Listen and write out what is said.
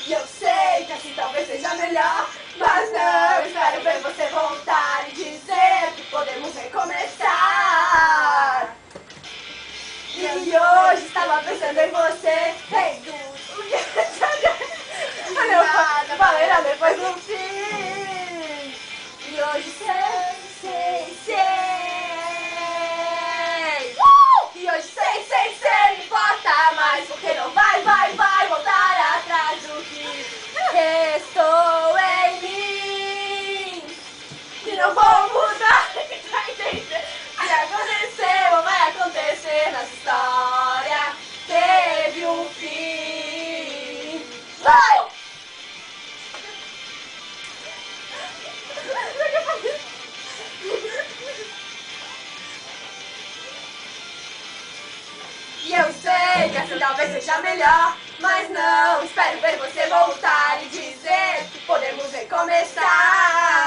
E eu sei que assim talvez seja melhor, mas não espero ver você voltar e dizer que podemos recomeçar. E hoje estava pensando em você. Hey, olha, Valera depois do fim. E hoje sei. E hoje sei, não importa mais, porque não vai voltar atrás do que restou em mim. E não vou mudar, vai entender. O que aconteceu ou vai acontecer nessa história. Teve um fim. Vai! E eu sei que assim talvez seja melhor, mas não espero ver você voltar e dizer que podemos recomeçar.